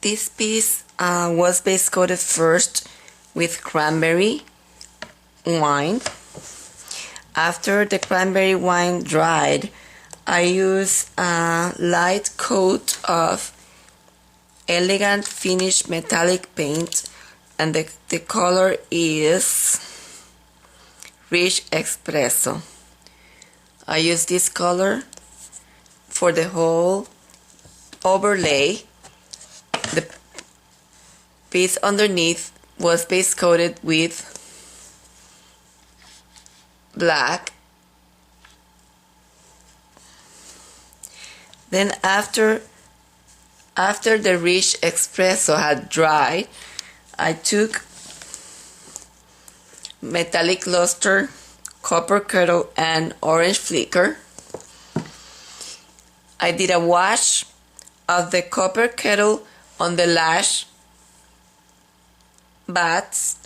This piece was base coated first with cranberry wine. After the cranberry wine dried, I used a light coat of elegant finish metallic paint, and the color is Rich Espresso. I use this color for the whole overlay. The piece underneath was base coated with black. Then after the Rich Espresso had dried, I took metallic luster, copper kettle, and orange flicker. I did a wash of the copper kettle on the large bats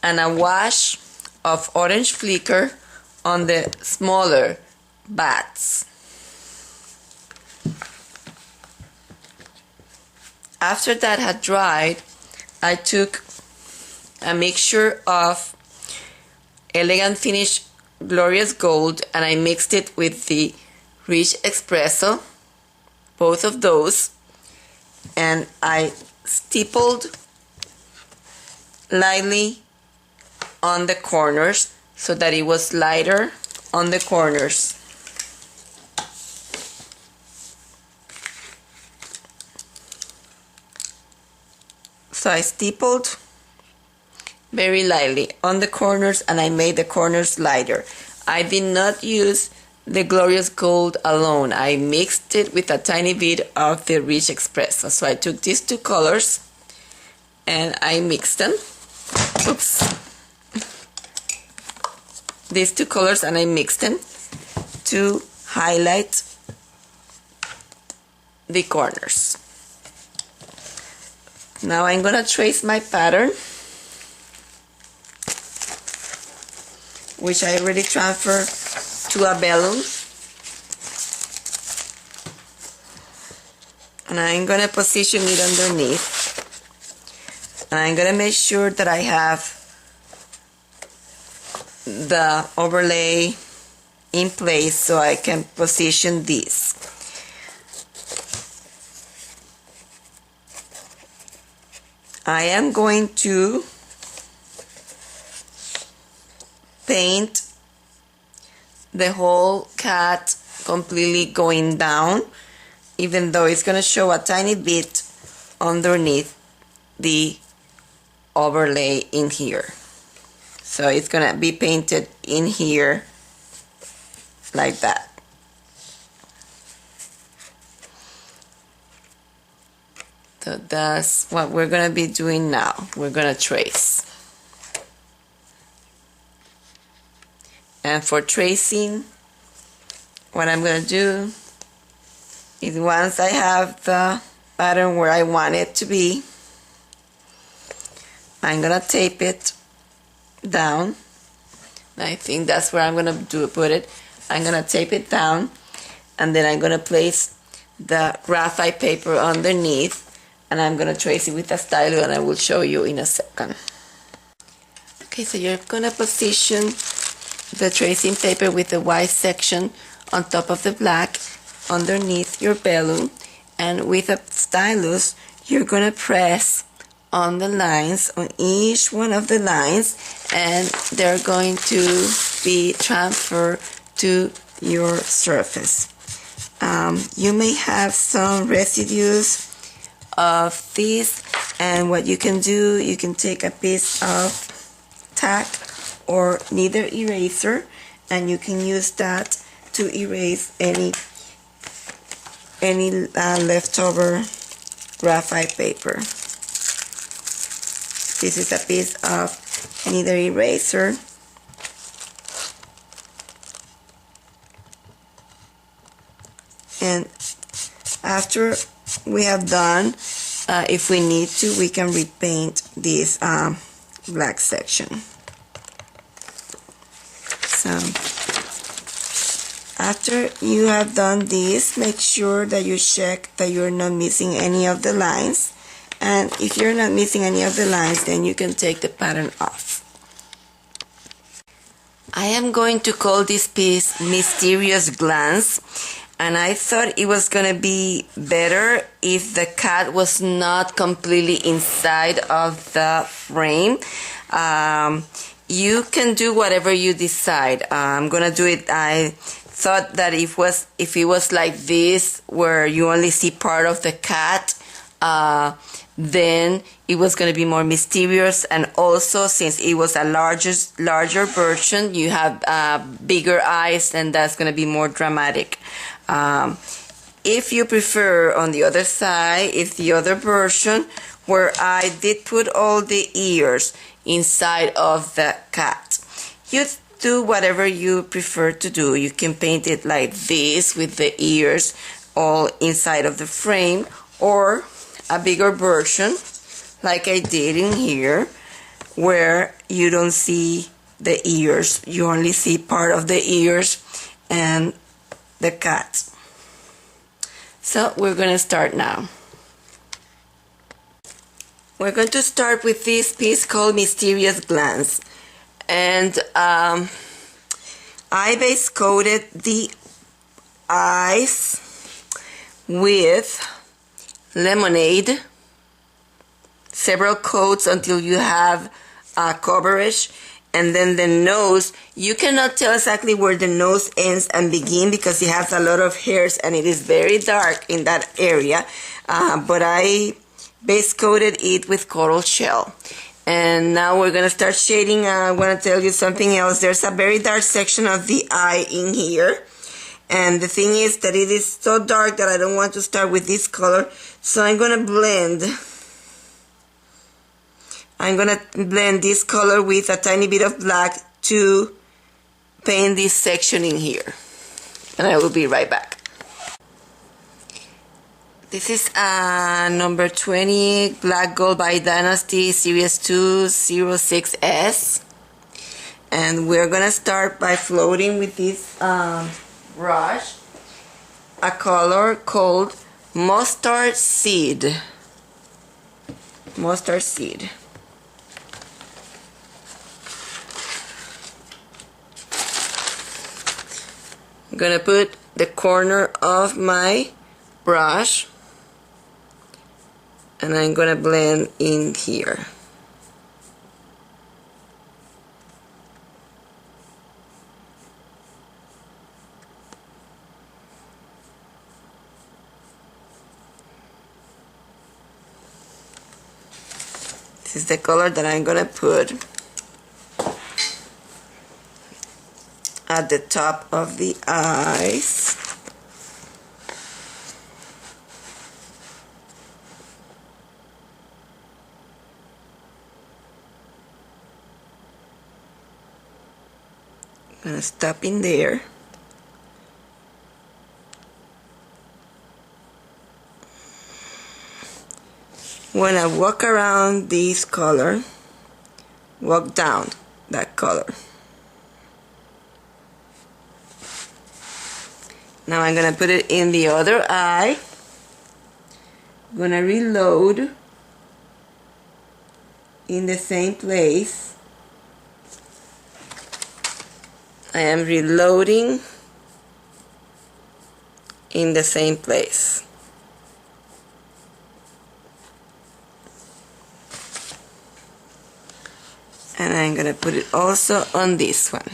and a wash of orange flicker on the smaller bats. After that had dried, I took a mixture of Elegant Finish Glorious Gold and I mixed it with the Rich Espresso, both of those, and I stippled lightly on the corners so that it was lighter on the corners. So I stippled very lightly on the corners and I made the corners lighter. I did not use the Glorious Gold alone. I mixed it with a tiny bit of the Rich Espresso. So I took these two colors and I mixed them. Oops. These two colors and I mixed them to highlight the corners. Now I'm gonna trace my pattern, which I already transferred to a vellum. And I'm gonna position it underneath. And I'm gonna make sure that I have the overlay in place so I can position this. I am going to paint the whole cat completely going down, even though it's going to show a tiny bit underneath the overlay in here. So it's going to be painted in here like that. So that's what we're going to be doing now. We're going to trace. And for tracing, what I'm going to do is once I have the pattern where I want it to be, I'm going to tape it down. I think that's where I'm going to put it. I'm going to tape it down and then I'm going to place the graphite paper underneath. And I'm going to trace it with a stylo and I will show you in a second. Okay, so you're going to position the tracing paper with the white section on top of the black underneath your vellum. And with a stylus, you're going to press on the lines, on each one of the lines, and they're going to be transferred to your surface. You may have some residues of this, and what you can do, you can take a piece of tack or needle eraser and you can use that to erase any leftover graphite paper. This is a piece of needle eraser. And after we have done, if we need to, we can repaint this black section. So after you have done this, make sure that you check that you're not missing any of the lines, And if you're not missing any of the lines, then you can take the pattern off. I am going to call this piece Mysterious Glance, and I thought it was going to be better if the cat was not completely inside of the frame. You can do whatever you decide. I'm going to do it. I thought that if it was like this, where you only see part of the cat, then it was going to be more mysterious, and also since it was a larger version, you have bigger eyes, and that's going to be more dramatic. If you prefer, on the other side, it's the other version where I did put all the ears inside of the cat. You do whatever you prefer to do. You can paint it like this with the ears all inside of the frame, or a bigger version like I did in here, where you don't see the ears, you only see part of the ears and the cat. So we're going to start now. We're going to start with this piece called Mysterious Glance, and I base coated the eyes with lemonade, several coats until you have coverage, and then the nose, you cannot tell exactly where the nose ends and begin because it has a lot of hairs and it is very dark in that area, but I base coated it with coral shell. And now we're going to start shading. I want to tell you something else. There's a very dark section of the eye in here. And the thing is that it is so dark that I don't want to start with this color. So I'm going to blend. I'm going to blend this color with a tiny bit of black to paint this section in here. And I will be right back. This is number 20 Black Gold by Dynasty Series 206S. And we're going to start by floating with this brush a color called Mustard Seed. Mustard Seed. I'm going to put the corner of my brush and I'm going to blend in here. This is the color that I'm going to put at the top of the eyes. I'm going to stop in there. When I walk around this color, walk down that color. Now I'm going to put it in the other eye. I'm going to reload in the same place. I am reloading in the same place. And I'm going to put it also on this one.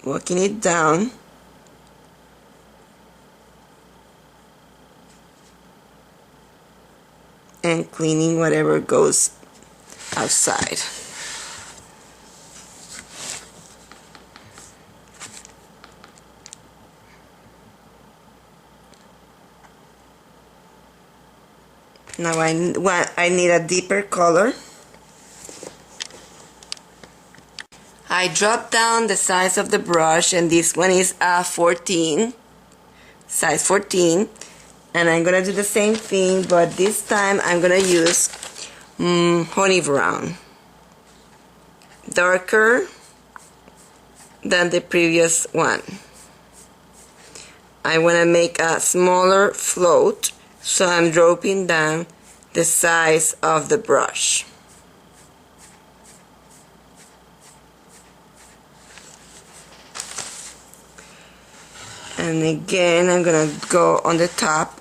Walking it down. And cleaning whatever goes outside. Now I need a deeper color. I drop down the size of the brush, and this one is 14, size 14, and I'm gonna do the same thing, but this time I'm gonna use honey brown, darker than the previous one. I want to make a smaller float, so I'm dropping down the size of the brush. And again, I'm gonna go on the top.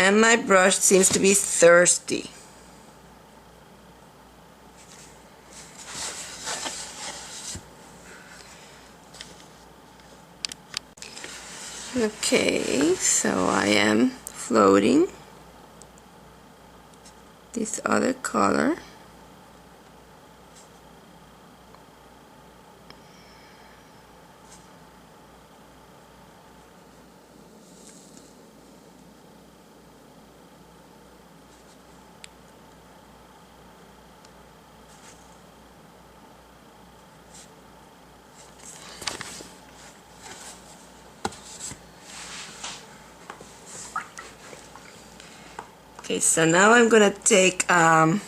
And my brush seems to be thirsty. Okay, so I am floating this other color. Okay, so now I'm gonna take that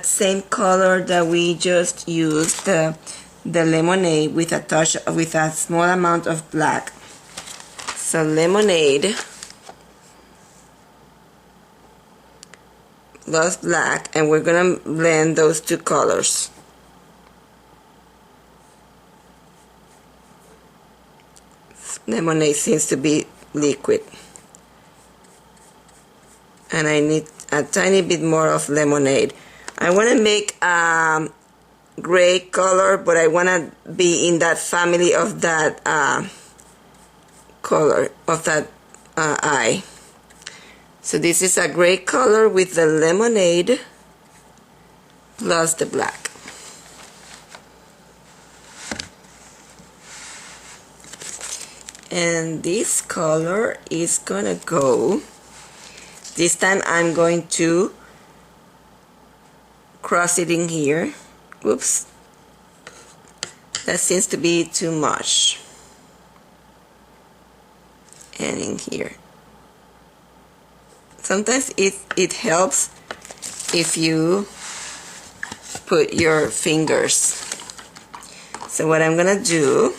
same color that we just used, the lemonade, with a small amount of black. So lemonade plus black, and we're gonna blend those two colors. Lemonade seems to be liquid, and I need a tiny bit more of lemonade. I want to make gray color, but I want to be in that family of that color, of that eye. So this is a gray color with the lemonade plus the black. And this color is gonna go, this time I'm going to cross it in here. Oops, that seems to be too much. And in here. Sometimes it helps if you put your fingers. So what I'm gonna do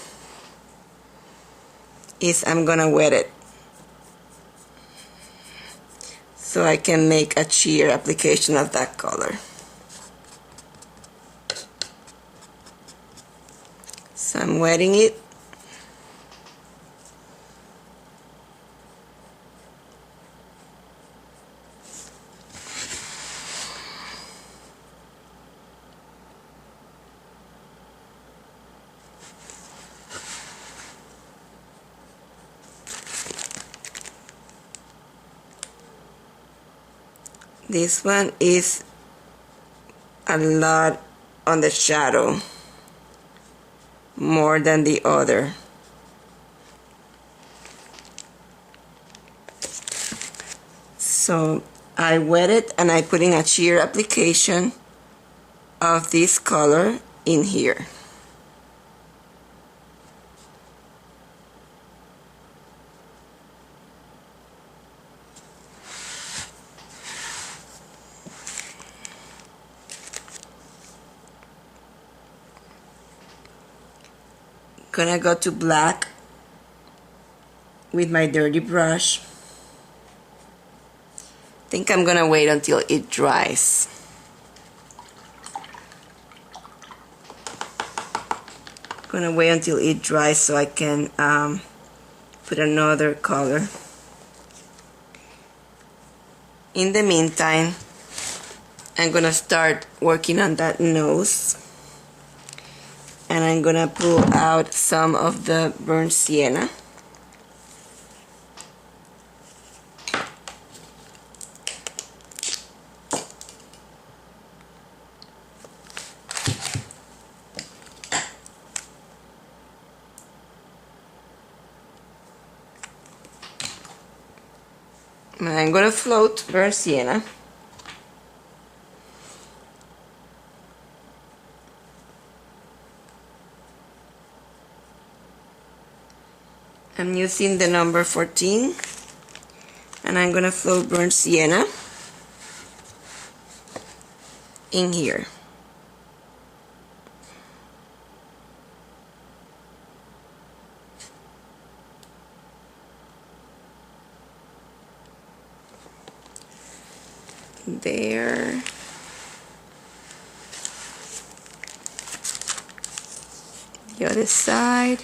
is I'm gonna wet it so I can make a sheer application of that color. So I'm wetting it. This one is a lot on the shadow, more than the other. So I wet it and I put in a sheer application of this color in here. Gonna go to black with my dirty brush. Think I'm gonna wait until it dries. Gonna wait until it dries so I can put another color. In the meantime, I'm gonna start working on that nose. And I'm gonna pull out some of the burnt sienna. And I'm gonna float burnt sienna. I'm using the number 14 And I'm gonna float burnt sienna in here. There. The other side.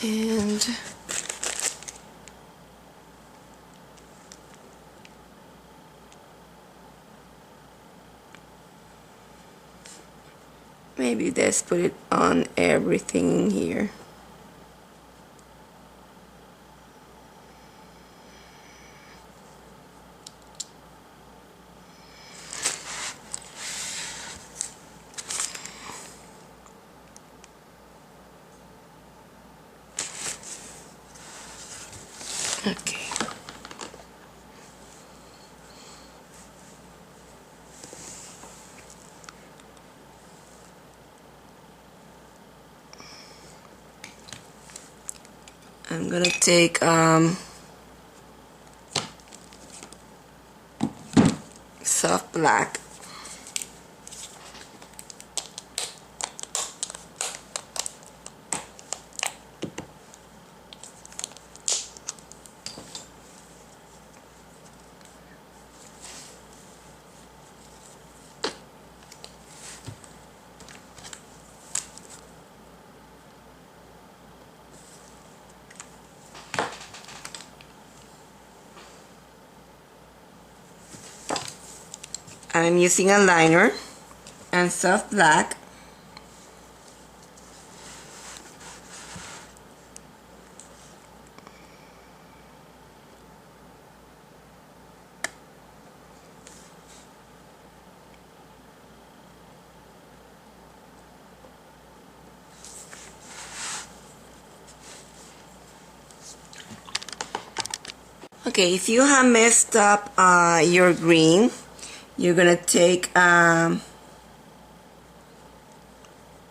And maybe let's put it on everything in here. Okay. I'm gonna take soft black. I'm using a liner and soft black. Okay, if you have messed up your green, you're gonna take the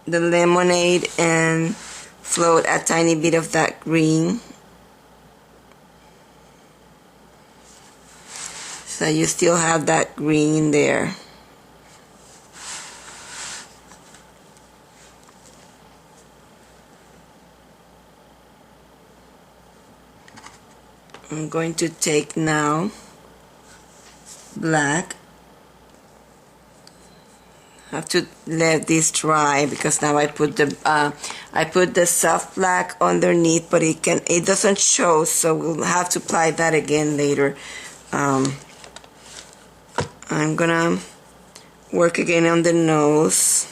lemonade and float a tiny bit of that green, so you still have that green there. I'm going to take now black. I have to let this dry because now I put the soft black underneath, but it doesn't show, so we'll have to apply that again later. I'm gonna work again on the nose,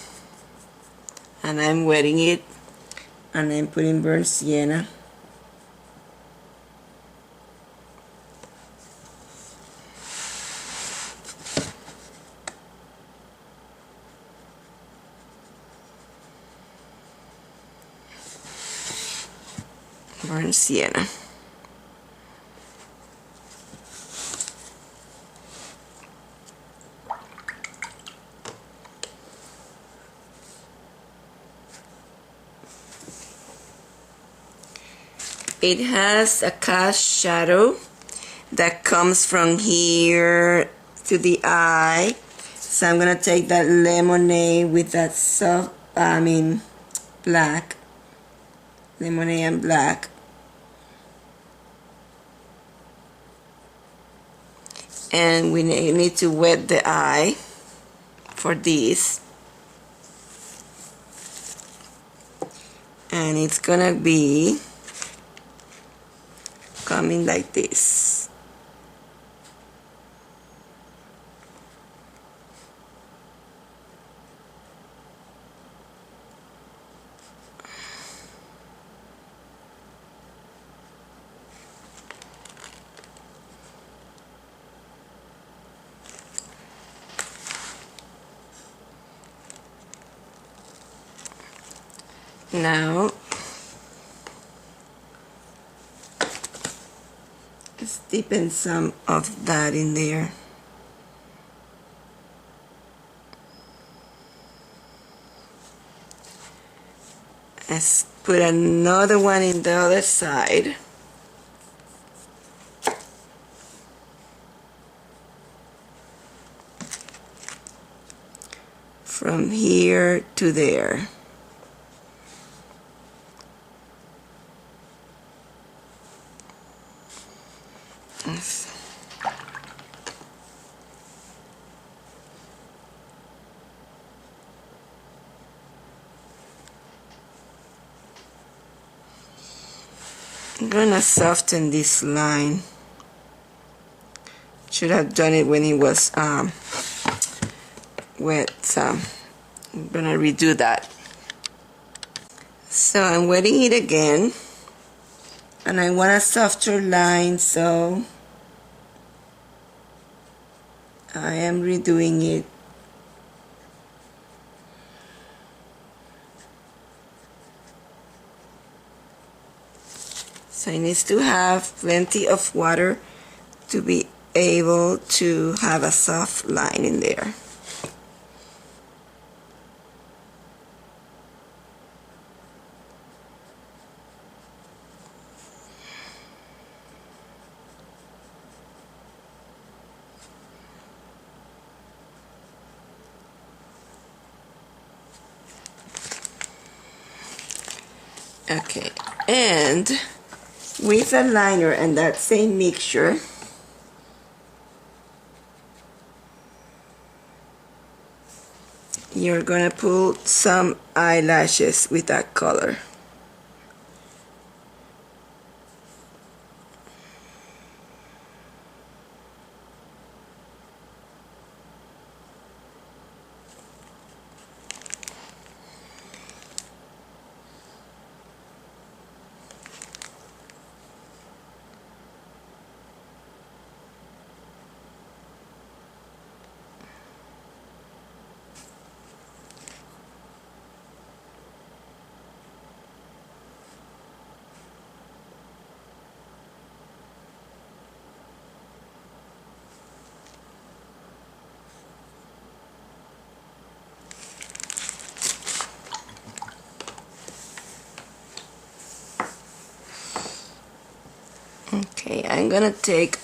and I'm wetting it, and I'm putting burnt sienna. Burnt sienna. It has a cast shadow that comes from here to the eye. So I'm gonna take that lemonade with that soft, black. Lemonade and black. And we need to wet the eye for this. And it's gonna be coming like this. Now, let's deepen some of that in there. Let's put another one in the other side. From here to there. I'm gonna soften this line. Should have done it when it was wet, so I'm gonna redo that. So I'm wetting it again, and I want a softer line, so I am redoing it. So it needs to have plenty of water to be able to have a soft line in there. Okay, and with a liner and that same mixture, you're gonna pull some eyelashes with that color. Okay, I'm gonna take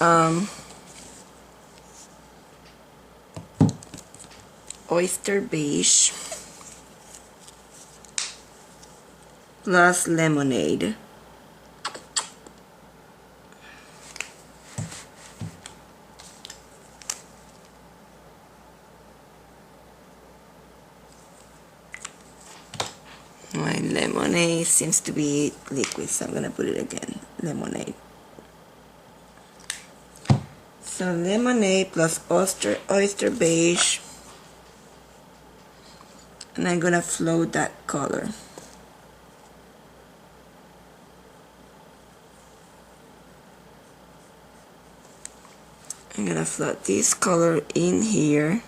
oyster beige plus lemonade. My lemonade seems to be liquid, so I'm gonna put it again. Lemonade. So lemonade plus oyster beige, and I'm gonna float that color. I'm gonna float this color in here.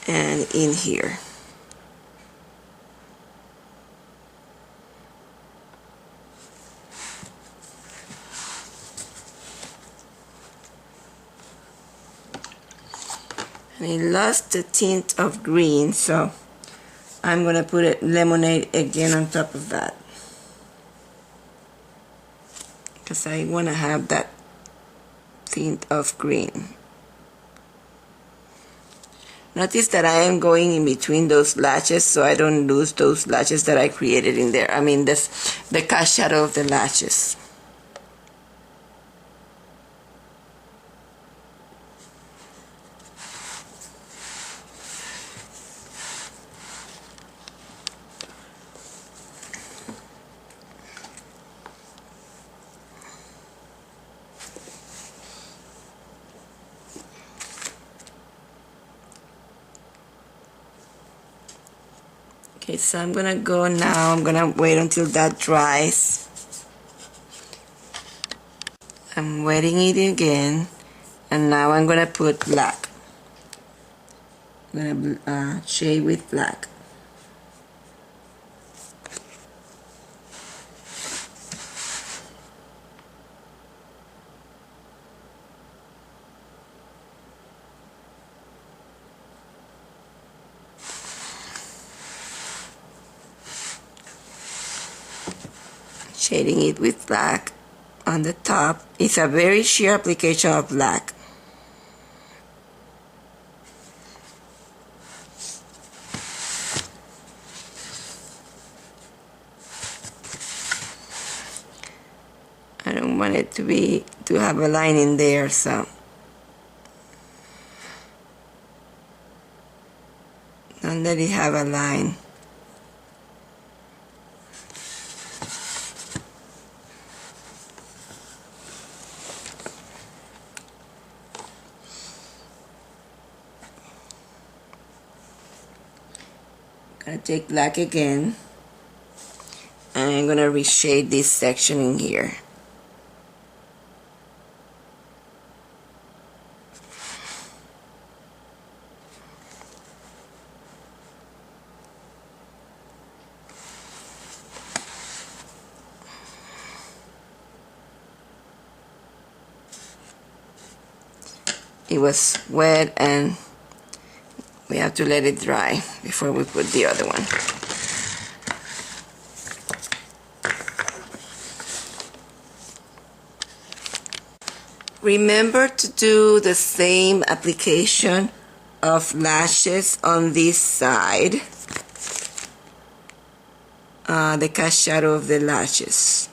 And in here. And it lost the tint of green, so I'm gonna put it lemonade again on top of that, because I wanna have that tint of green. Notice that I am going in between those lashes so I don't lose those lashes that I created in there. I mean, the cast shadow of the lashes. Okay, so I'm gonna go now. I'm gonna wait until that dries. I'm wetting it again, and now I'm gonna put black. I'm gonna shade with black. shading it with black on the top. It's a very sheer application of black. I don't want it to have a line in there, so don't let it have a line. I'm gonna take black again, and I'm gonna reshade this section in here. It was wet and we have to let it dry before we put the other one. Remember to do the same application of lashes on this side, the cast shadow of the lashes.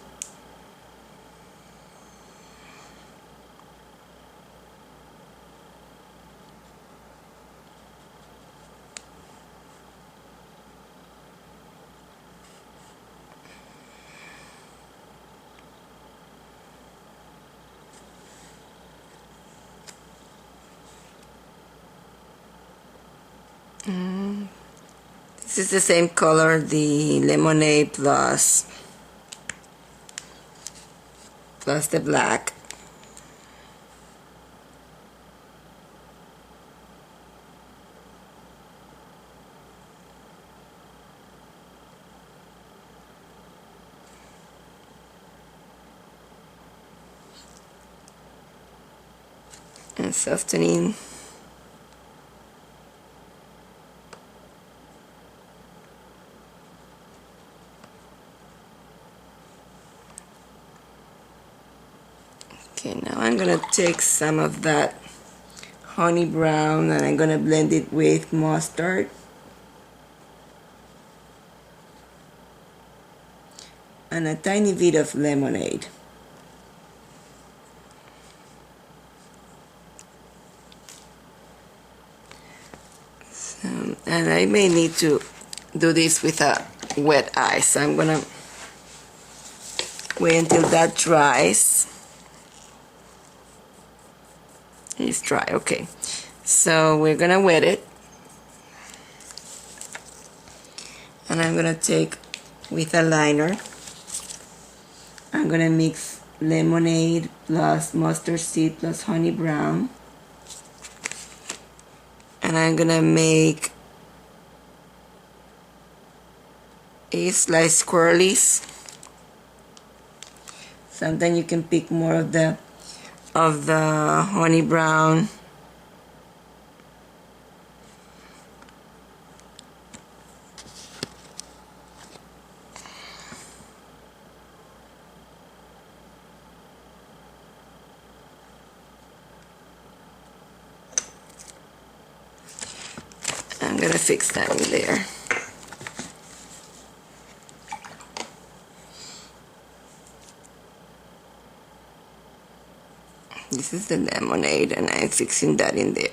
This is the same color, the lemonade plus the black. And softening. Okay, now I'm gonna take some of that honey brown and I'm gonna blend it with mustard. And a tiny bit of lemonade. And I may need to do this with a wet eye, so I'm gonna wait until that dries. It's dry, okay. So we're gonna wet it. And I'm gonna take with a liner, I'm gonna mix lemonade plus mustard seed plus honey brown. And I'm gonna make a slice swirlies. Sometimes you can pick more of the honey brown. I'm gonna fix that in there. This is the lemonade and I'm fixing that in there.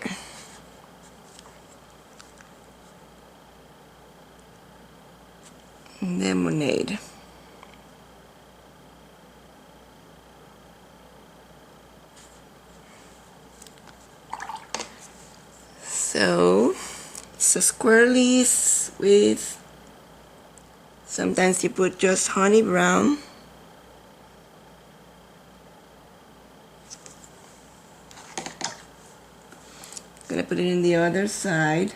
Lemonade. So swirlies with, sometimes you put just honey brown. Gonna put it in the other side.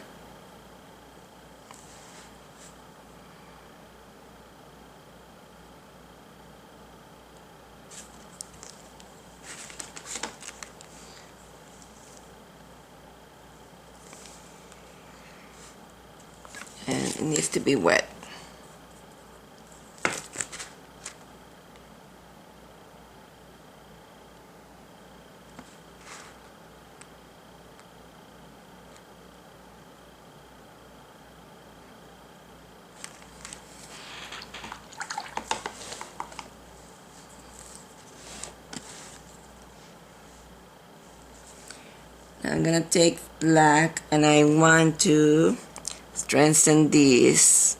And it needs to be wet. I'm gonna take black and I want to strengthen this.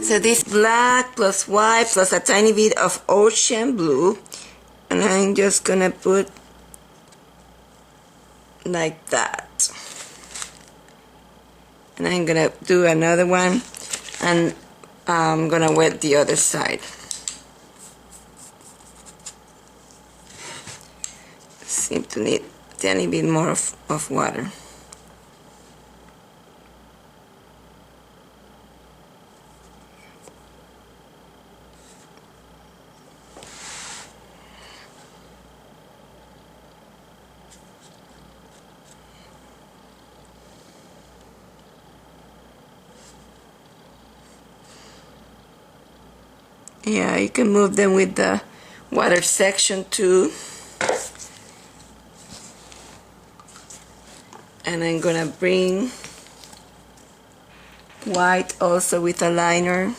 So this black plus white plus a tiny bit of ocean blue, and I'm just gonna put like that. And I'm gonna do another one, and I'm gonna wet the other side. Seem to need a tiny bit more of water. Yeah, you can move them with the water section too. And I'm gonna bring white also with a liner.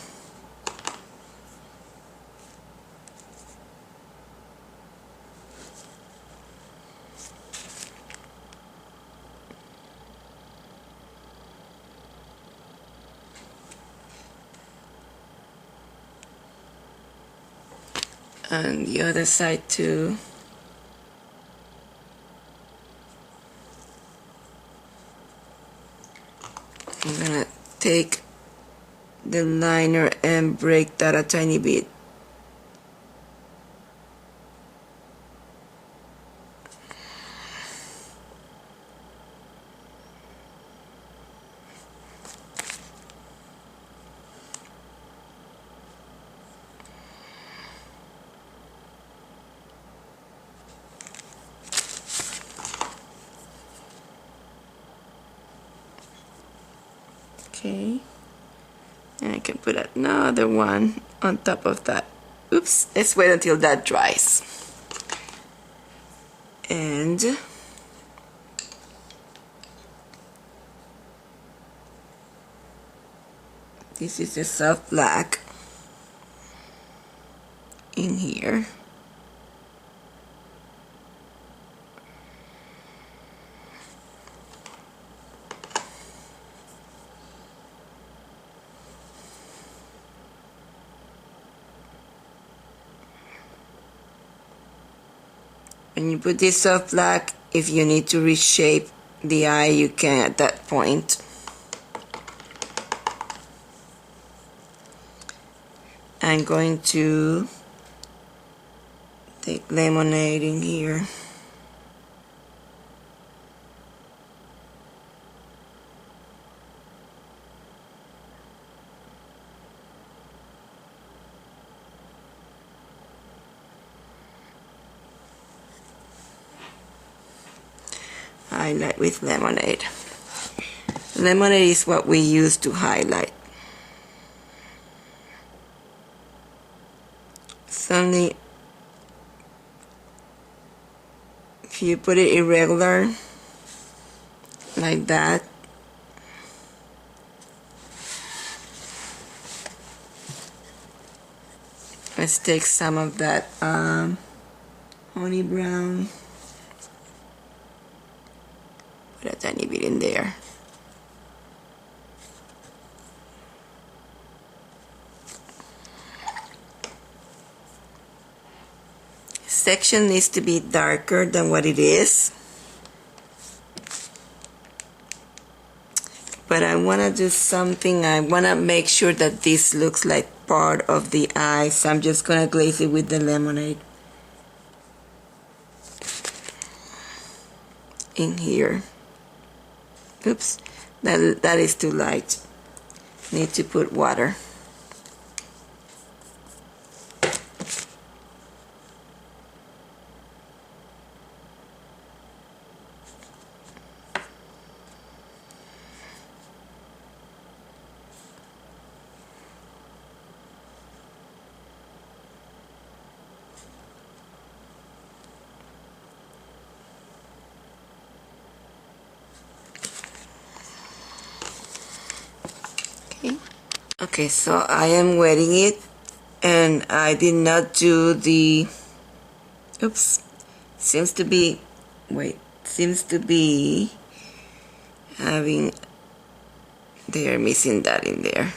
And the other side too. I'm gonna take the liner and break that a tiny bit. Okay, and I can put another one on top of that. Oops, let's wait until that dries. And this is the soft black in here. When you put this soft black, if you need to reshape the eye, you can at that point. I'm going to take lemonade in here. Highlight with lemonade. Lemonade is what we use to highlight. Suddenly, if you put it irregular, like that, let's take some of that honey brown. Put a tiny bit in there. Section needs to be darker than what it is. But I want to do something. I want to make sure that this looks like part of the eye. So I'm just going to glaze it with the lemonade. In here. Oops, that is too light. Need to put water. Okay, so I am wetting it, and I did not do the, oops, seems to be, wait, seems to be having, they are missing that in there.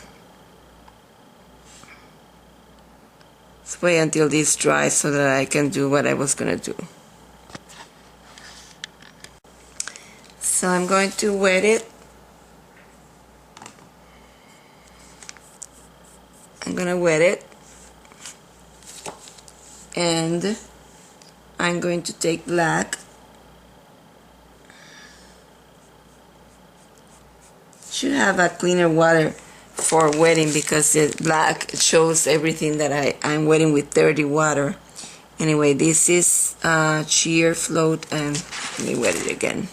Let's wait until this dries so that I can do what I was gonna do. So I'm going to wet it. I'm gonna wet it, and I'm going to take black. Should have a cleaner water for wetting because the black shows everything that I'm wetting with dirty water. Anyway, this is sheer float, and let me wet it again.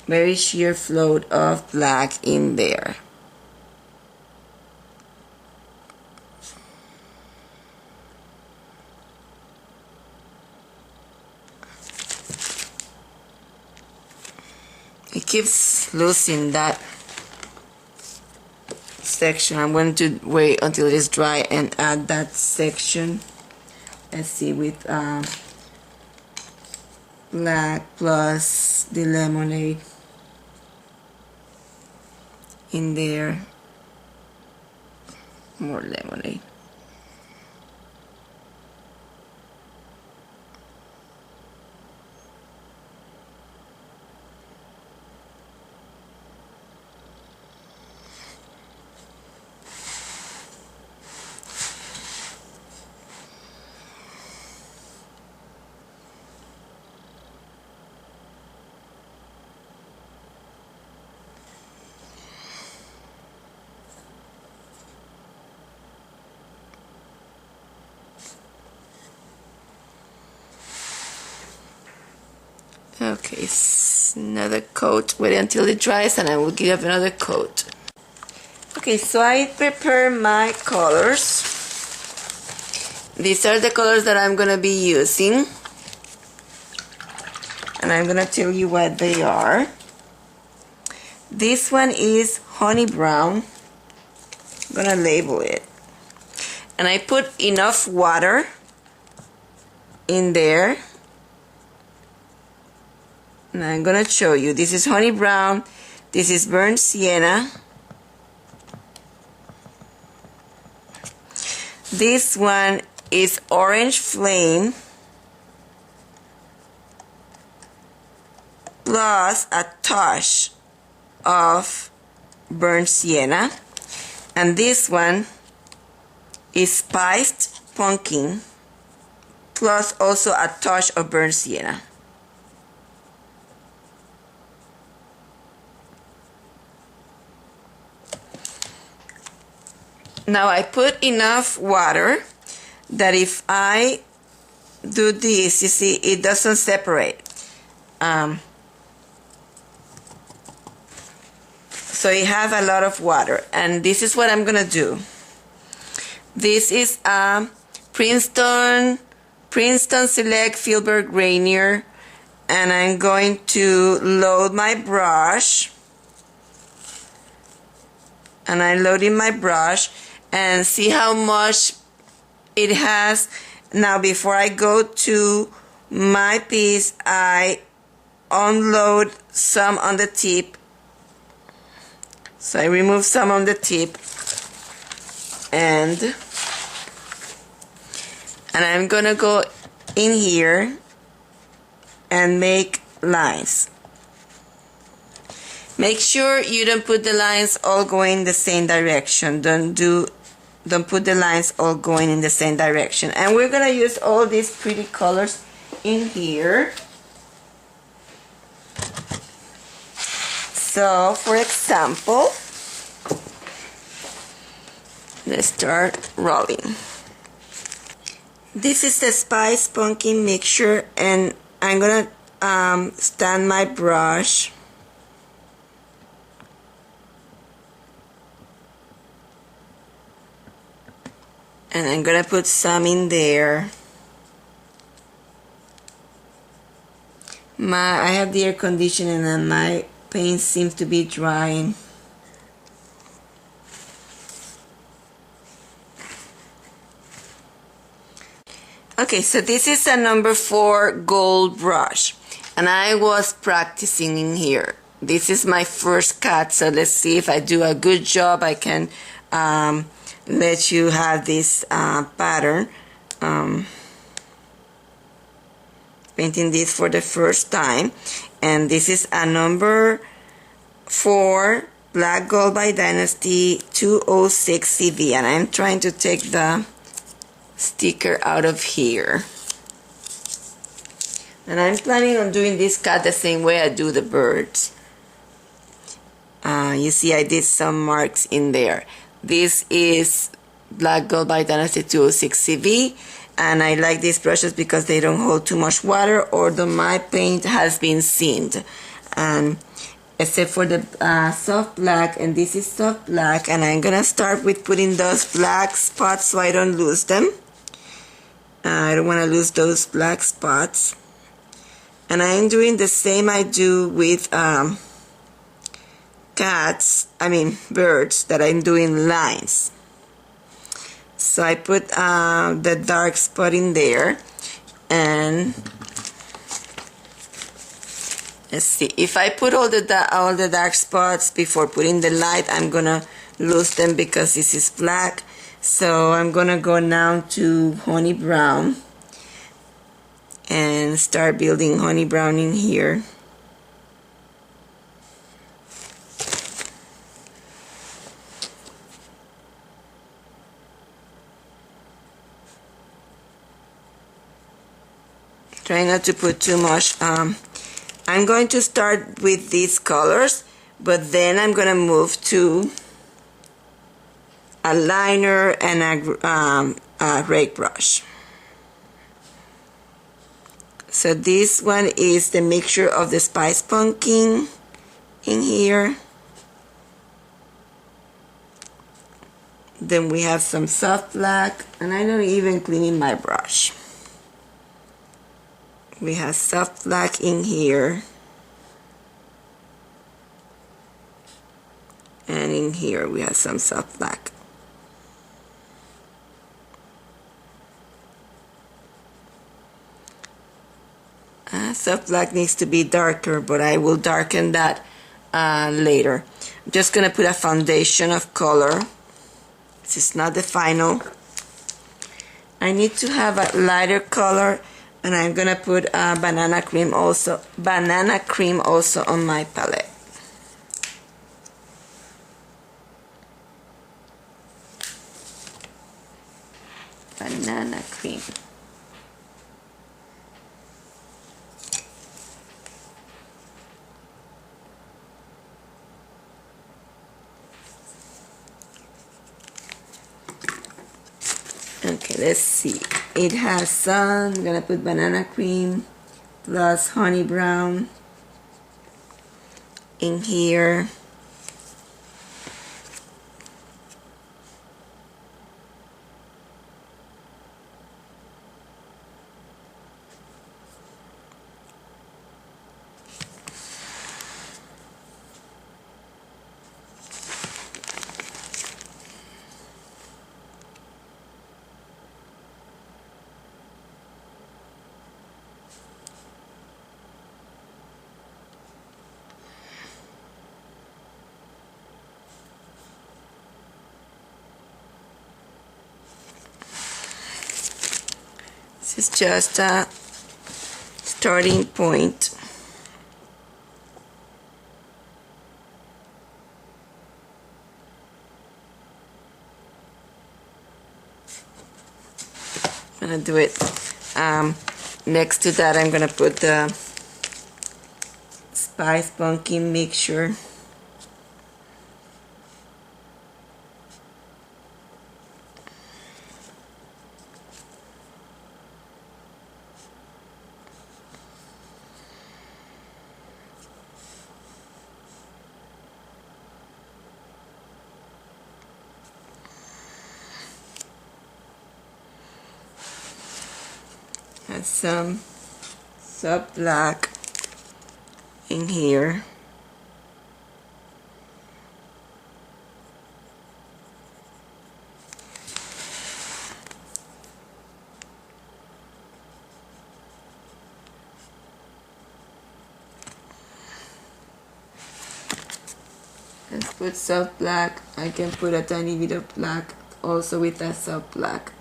Very sheer float of black in there. It keeps losing that section. I'm going to wait until it's dry and add that section. Let's see, with black plus the lemonade in there. More lemonade. Okay, another coat. Wait until it dries and I will give another coat. Okay, so I prepare my colors. These are the colors that I'm gonna be using, and I'm gonna tell you what they are. This one is honey brown. I'm gonna label it, and I put enough water in there. And I'm gonna show you. This is honey brown. This is burnt sienna. This one is orange flame plus a touch of burnt sienna. And this one is spiced pumpkin plus also a touch of burnt sienna. Now I put enough water that if I do this, you see, it doesn't separate. So you have a lot of water, and this is what I'm gonna do. This is a Princeton Select Filbert Grainier, and I'm going to load my brush. And I load in my brush and see how much it has. Now before I go to my piece, I unload some on the tip. So I remove some on the tip, and I'm gonna go in here and make lines. Make sure you don't put the lines all going the same direction. Don't put the lines all going in the same direction. And we're gonna use all these pretty colors in here. So, for example, let's start rolling. This is the spice pumpkin mixture, and I'm gonna stand my brush. And I'm gonna put some in there. I have the air conditioning and my paint seems to be drying. Okay, so this is a number 4 gold brush, and I was practicing in here. This is my first cut, so let's see if I do a good job. I can let you have this pattern. Painting this for the first time, and this is a number 4 black gold by Dynasty 206 CV, and I'm trying to take the sticker out of here. And I'm planning on doing this cut the same way I do the birds. You see I did some marks in there. This is black gold by Dynasty 206 CV, and I like these brushes because they don't hold too much water, although my paint has been seamed. Except for the soft black, and this is soft black, and I'm gonna start with putting those black spots so I don't lose them. I don't want to lose those black spots. And I'm doing the same I do with birds, that I'm doing lines. So I put the dark spot in there, and let's see, if I put all the dark spots before putting the light, I'm gonna lose them because this is black. So I'm gonna go now to honey brown and start building honey brown in here. Try not to put too much. I'm going to start with these colors, but then I'm gonna move to a liner and a rake brush. So this one is the mixture of the spice pumpkin in here. Then we have some soft black, and I'm not even cleaning my brush. We have soft black in here, and in here we have some soft black. Soft black needs to be darker, but I will darken that later. I'm just gonna put a foundation of color. This is not the final. I need to have a lighter color, and I'm gonna put banana cream also on my palette. Banana cream. Okay, let's see. It has some. I'm gonna put banana cream plus honey brown in here. This is just a starting point. I'm gonna do it. Next to that, I'm gonna put the spice pumpkin mixture. Have some soft black in here. put soft black, I can put a tiny bit of black also with that soft black.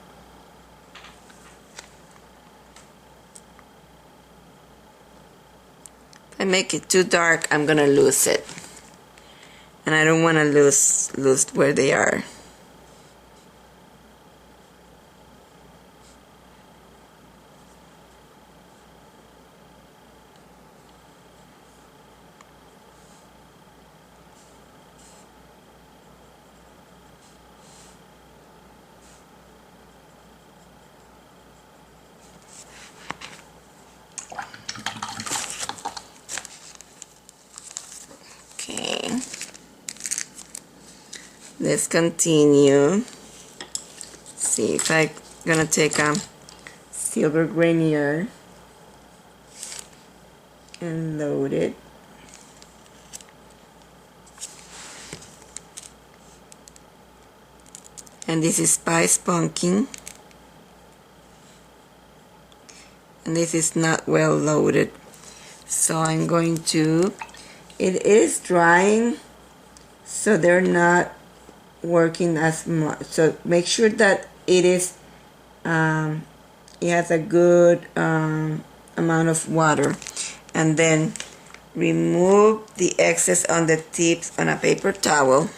If I make it too dark, I'm gonna lose it. And I don't want to lose where they are. Okay. Let's continue. See if I'm gonna take a silver grainier and load it. And this is Spice Pumpkin. And this is not well loaded. So I'm going to, it is drying, so they're not working as much. So make sure that it is, it has a good amount of water. And then remove the excess on the tips on a paper towel.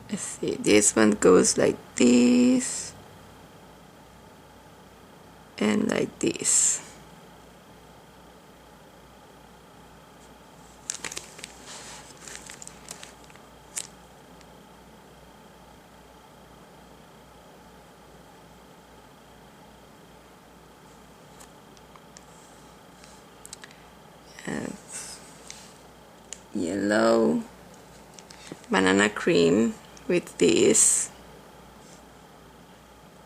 Let's see, this one goes like this and like this. And yellow banana cream with this,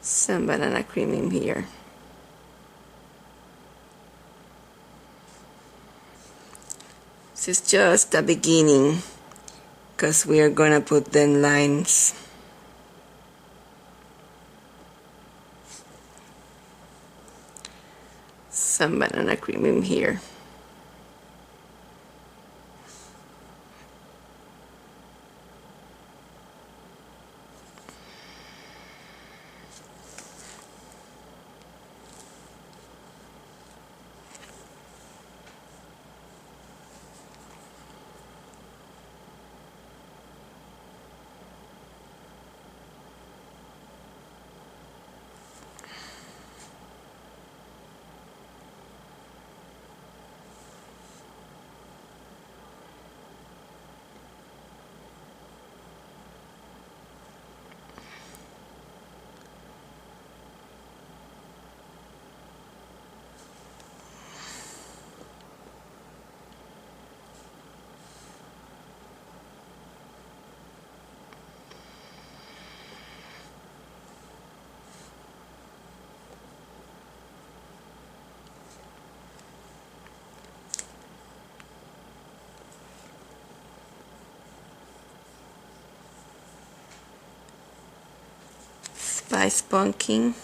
some banana cream in here. This is just the beginning because we are gonna put the lines. Some banana cream in here. Spice Pumpkin.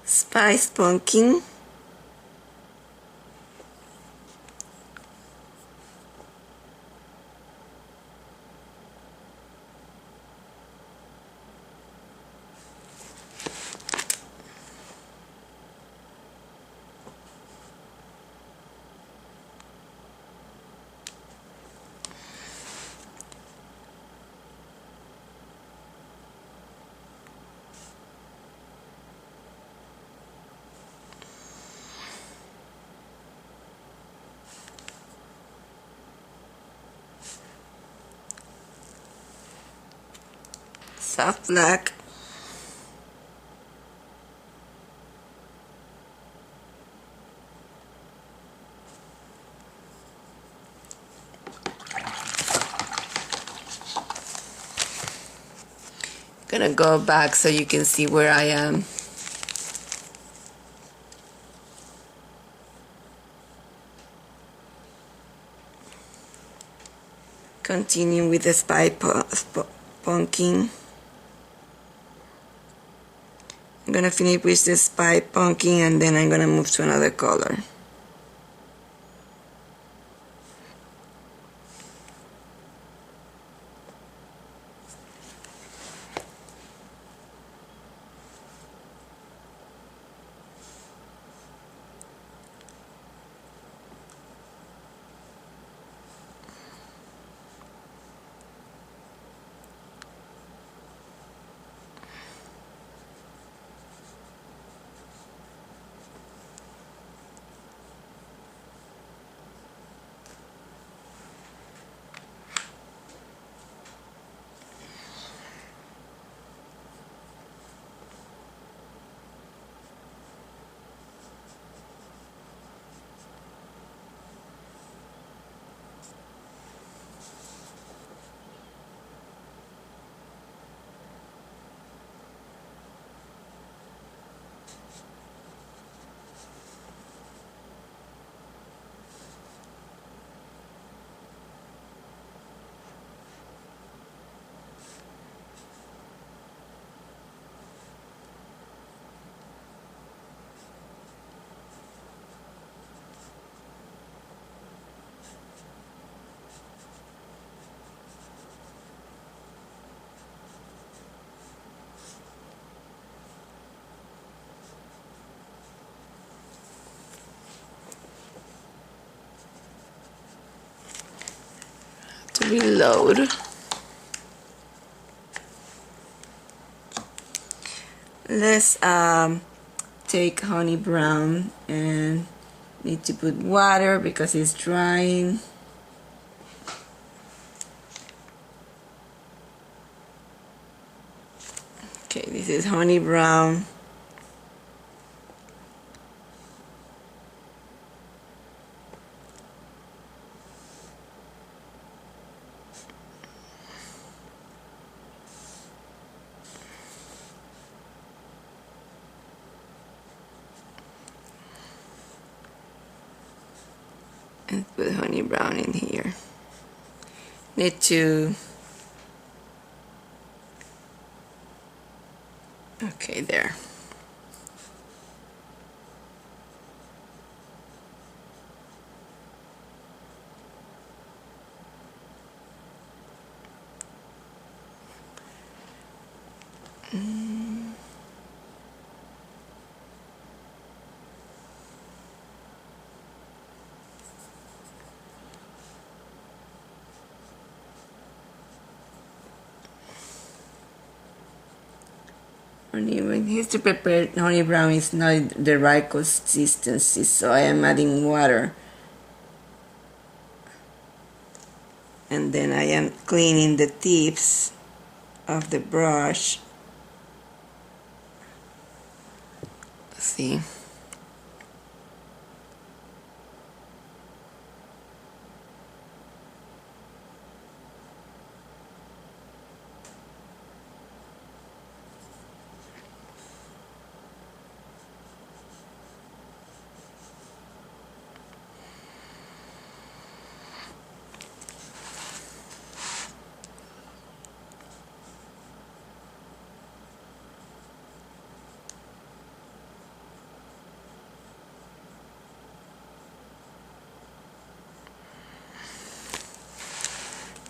Spice Pumpkin. soft black. Gonna go back so you can see where I am. Continue with the punking. I'm gonna finish with the spy punking and then I'm gonna move to another color. To reload. Let's take honey brown and need to put water because it's drying. Okay, this is honey brown. And put honey brown in here. Need to, okay, there. When here's to prepare honey brown is not the right consistency, so I am adding water. And then I am cleaning the tips of the brush. See?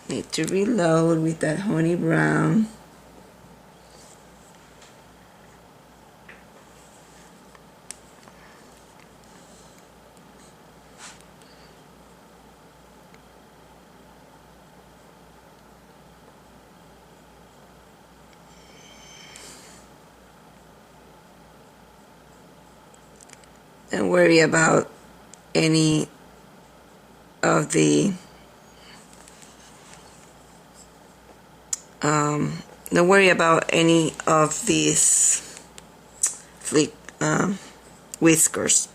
Need to reload with that honey brown. Don't worry about any of the don't worry about any of these whiskers,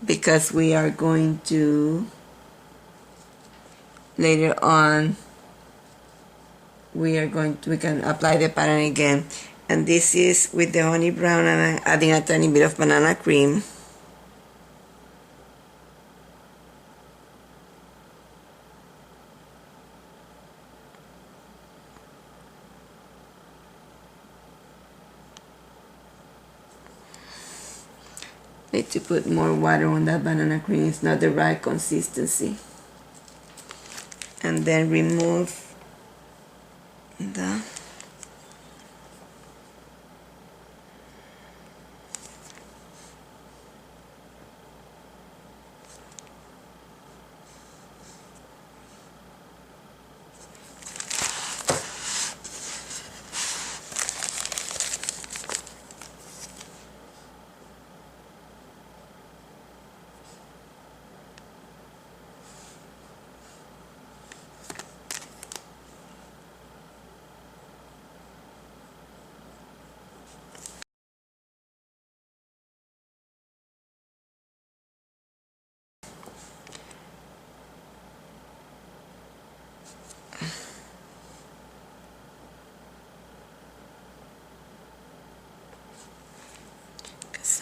because we are going to later on we can apply the pattern again. And this is with the honey brown, and I'm adding a tiny bit of banana cream. Need to put more water on that banana cream. It's not the right consistency. And then remove the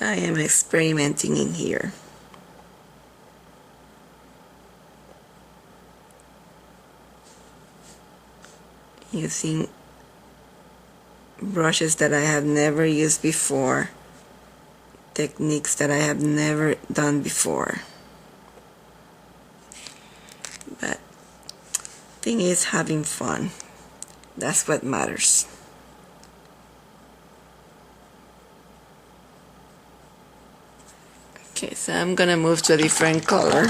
I am experimenting in here. Using brushes that I have never used before, techniques that I have never done before. But thing is, having fun. That's what matters. Okay, so I'm gonna move to a different color.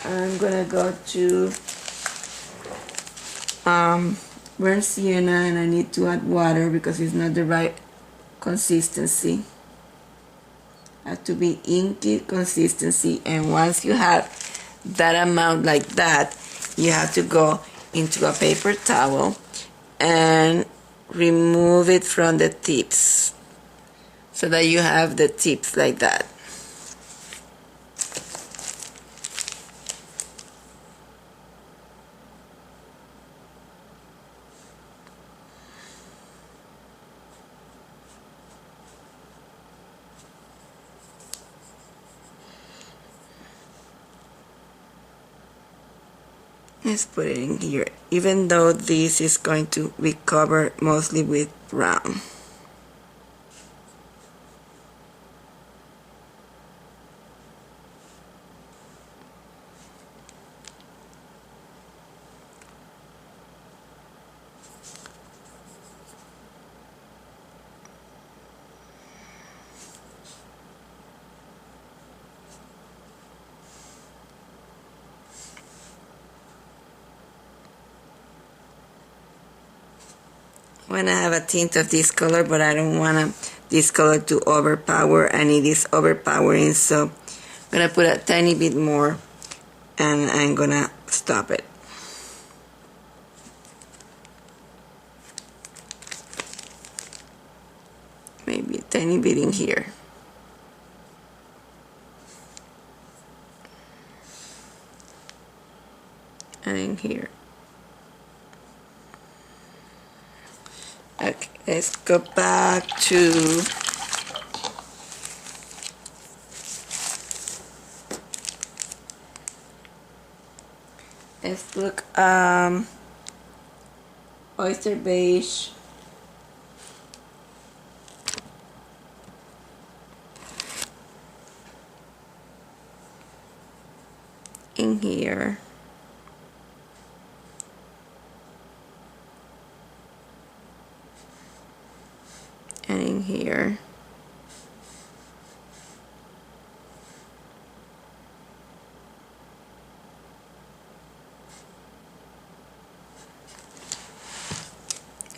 I'm gonna go to burnt sienna, and I need to add water because it's not the right consistency. Have to be inky consistency, and once you have that amount like that, you have to go into a paper towel and remove it from the tips so that you have the tips like that. Let's put it in here, even though this is going to be covered mostly with brown. When I have a tint of this color, but I don't want this color to overpower, and it is overpowering, so I'm gonna put a tiny bit more and I'm gonna stop it. Maybe a tiny bit in here. And in here. Okay, let's go back to let's look oyster beige, in here. And in here.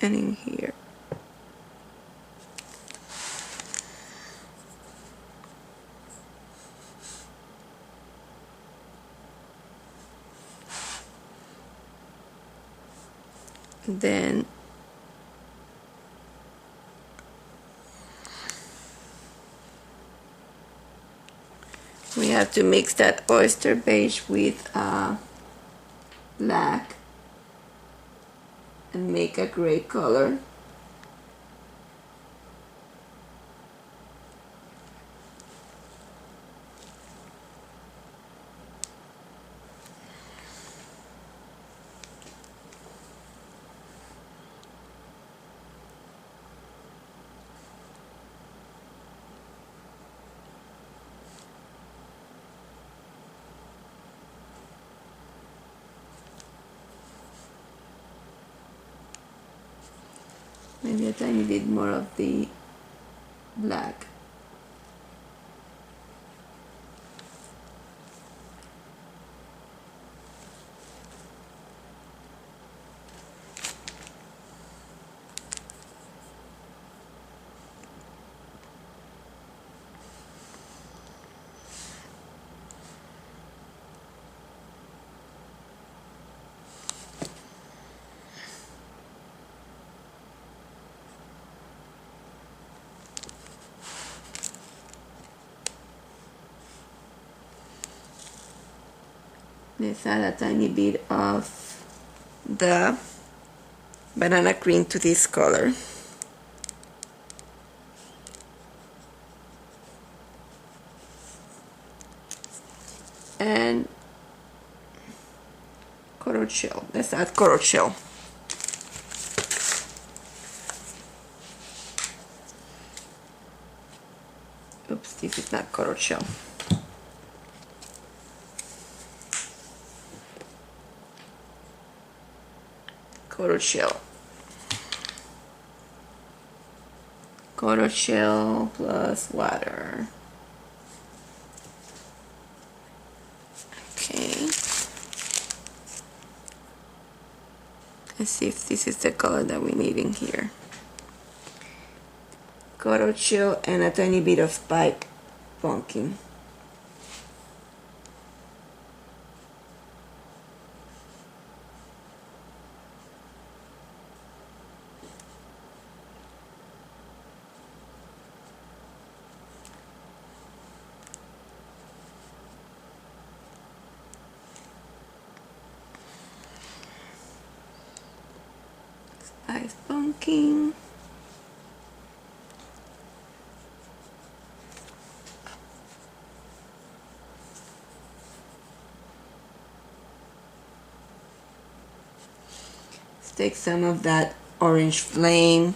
And in here. Then we have to mix that oyster beige with black and make a gray color. Maybe a tiny bit more of the black. Let's add a tiny bit of the banana cream to this color. And coral shell. Let's add coral shell. Oops, this is not coral shell. Coral shell. Coral shell plus water. Okay. Let's see if this is the color that we need in here. Coral shell and a tiny bit of spike pumpkin. Spice pumpkin. Let's take some of that orange flame.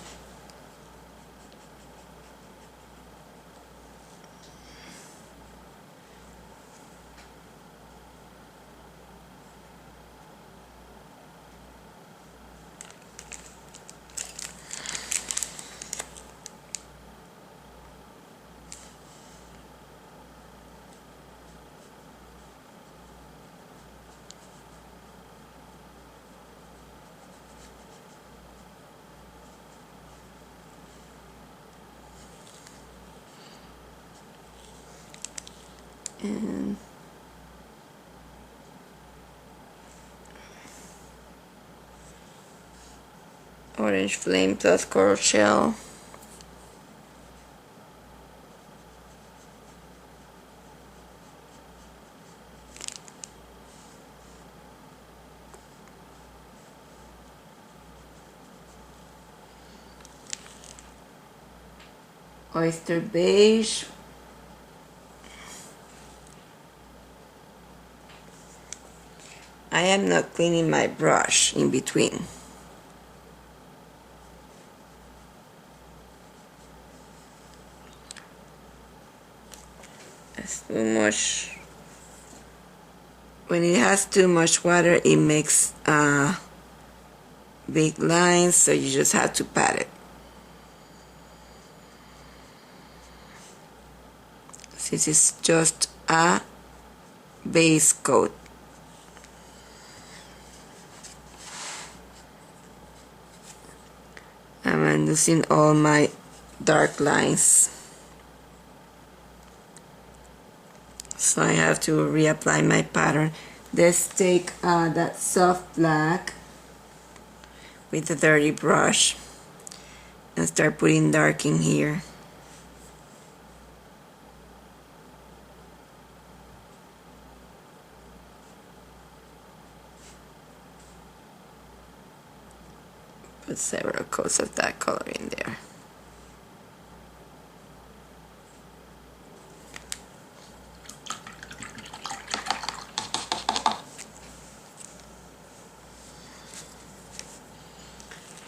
And orange flame plus coral shell. Oyster beige. I am not cleaning my brush in between. That's too much. When it has too much water, it makes big lines, so you just have to pat it. This is just a base coat. I'm using all my dark lines, so I have to reapply my pattern. Let's take that soft black with a dirty brush and start putting dark in here. Put several coats of that color in there.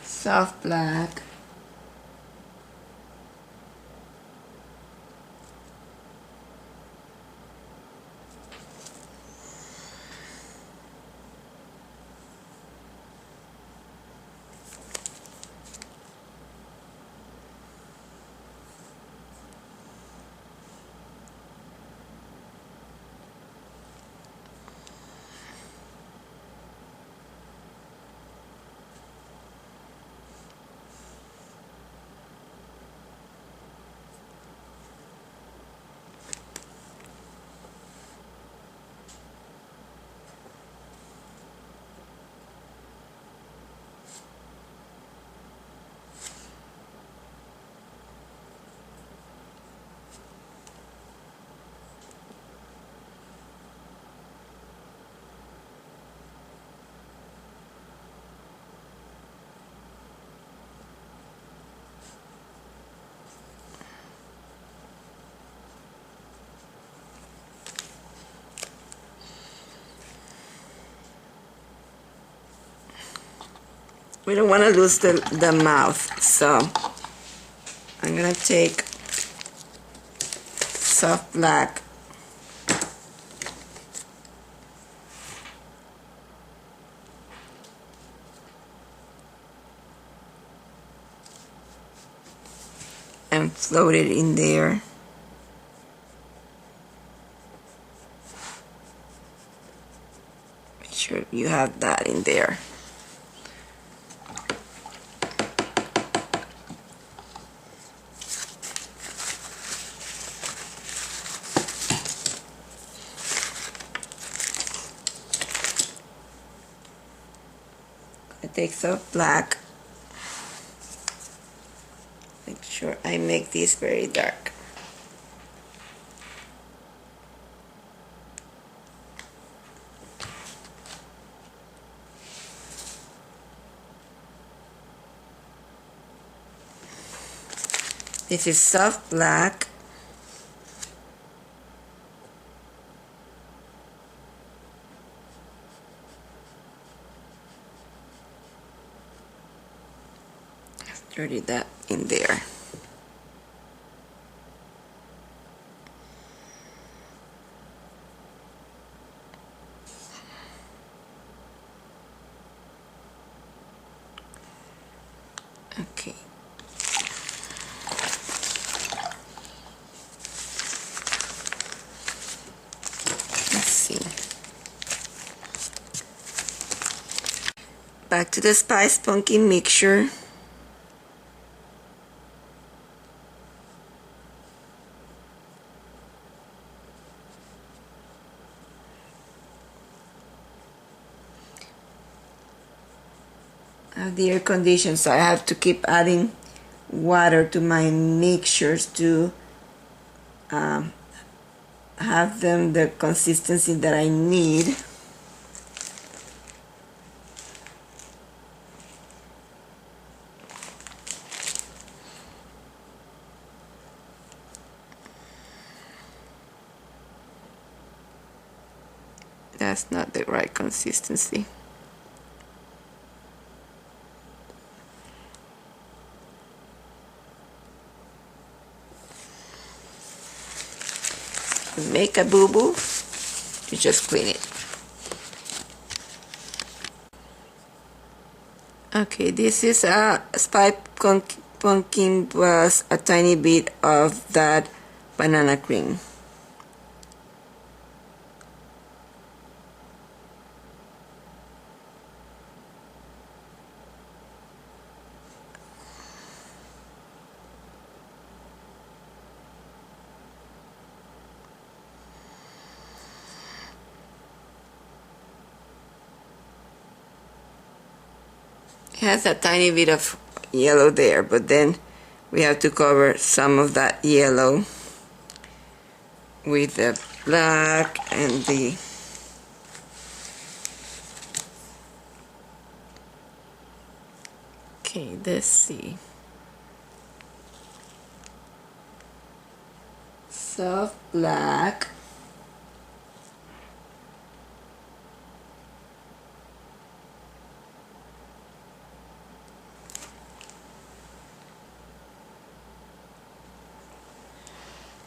Soft black. We don't want to lose the mouth, so I'm going to take soft black and float it in there. Make sure you have that in there. I take soft black. Make sure I make this very dark. This is soft black. Dirty that in there. Okay. Let's see. Back to the Spice Pumpkin mixture. I have the air conditioner, so I have to keep adding water to my mixtures to have them the consistency that I need. That's not the right consistency. Make a boo-boo, you just clean it. Okay, this is a Spice Pumpkin plus a tiny bit of that banana cream. It has a tiny bit of yellow there, but then we have to cover some of that yellow with the black and the okay, let's see. Soft black.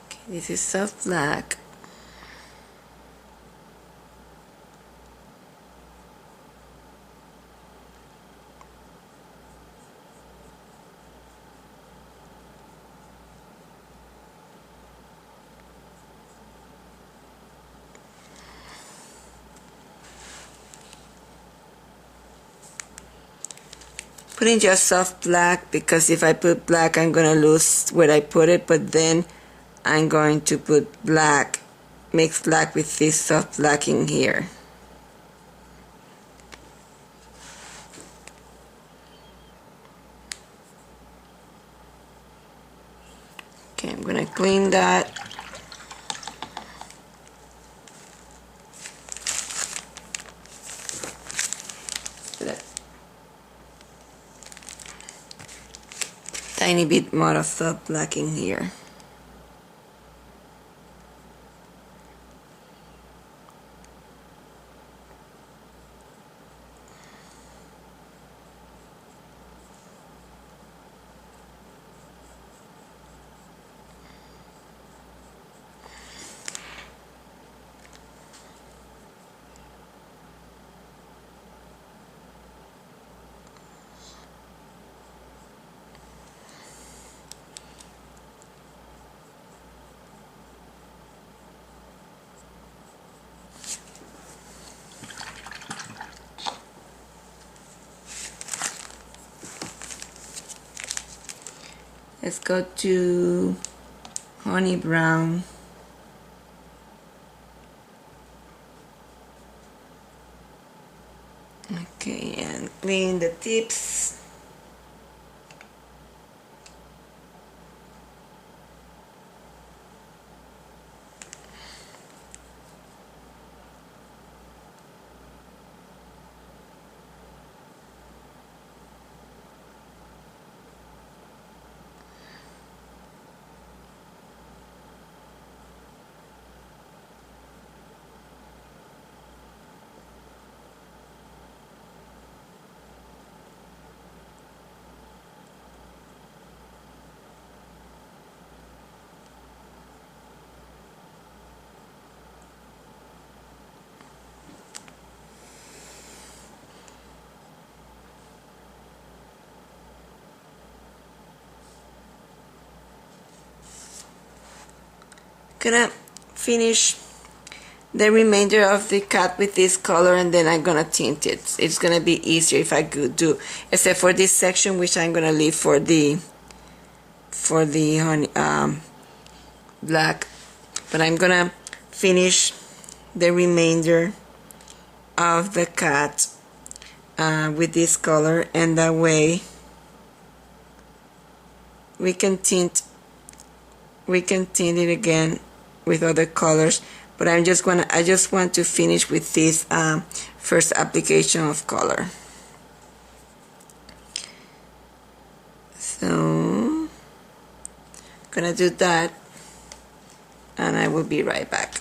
Okay, this is soft black. Putting just soft black because if I put black I'm gonna lose where I put it, but then I'm going to put black, mix black with this soft black in here. Okay, I'm gonna clean that. Tiny bit more of soft black in here. Let's go to honey brown. Okay, and clean the tips. Gonna finish the remainder of the cut with this color and then I'm gonna tint it. It's gonna be easier if I could do, except for this section which I'm gonna leave for the honey, black, but I'm gonna finish the remainder of the cut with this color, and that way we can tint it again with other colors, but I just want to finish with this first application of color. So I'm gonna do that and I will be right back.